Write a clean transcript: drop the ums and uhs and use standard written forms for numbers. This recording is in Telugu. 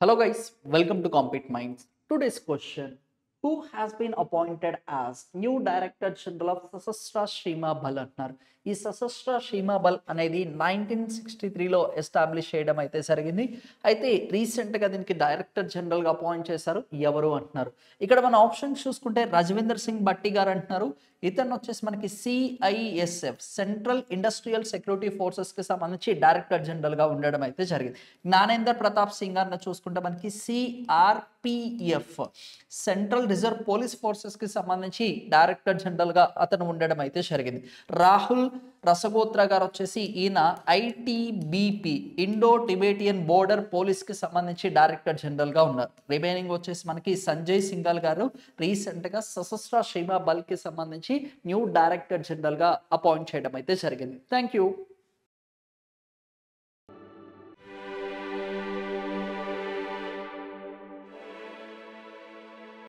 Hello guys, welcome to Compete Minds. Today's question: Who has been appointed as new Director General of Sasastra Shima Bal అంటున్నారు. ఈ సశస్త్ర సీమా బల్ అనేది 1963లో ఎస్టాబ్లిష్ చేయడం అయితే జరిగింది. అయితే రీసెంట్గా దీనికి డైరెక్టర్ జనరల్గా అపాయింట్ చేశారు. ఎవరు అంటున్నారు. ఇక్కడ మన ఆప్షన్ చూసుకుంటే రాజవేందర్ సింగ్ భట్టి గారు అంటున్నారు. ఇతను వచ్చేసి మనకి సిఐఎస్ఎఫ్ సెంట్రల్ ఇండస్ట్రియల్ సెక్యూరిటీ ఫోర్సెస్కి సంబంధించి డైరెక్టర్ జనరల్గా ఉండడం అయితే జరిగింది. జ్ఞానేందర్ ప్రతాప్ సింగ్ గారిని చూసుకుంటే మనకి సిఆర్పిఎఫ్ సెంట్రల్ రిజర్వ్ పోలీస్ ఫోర్సెస్కి సంబంధించి డైరెక్టర్ జనరల్గా అతను ఉండడం అయితే జరిగింది. రాహుల్ రసగోత్రా గారు వచ్చేసి ఈయన ఐటీబీపీ ఇండో టిబేటియన్ బోర్డర్ పోలీస్కి సంబంధించి డైరెక్టర్ జనరల్గా ఉన్నారు. రిమైనింగ్ వచ్చేసి మనకి సంజయ్ సింఘాల్ గారు రీసెంట్గా సశస్త్ర సీమా బల్కి సంబంధించి న్యూ డైరెక్టర్ జనరల్గా అపాయింట్ చేయడం అయితే జరిగింది. Thank you.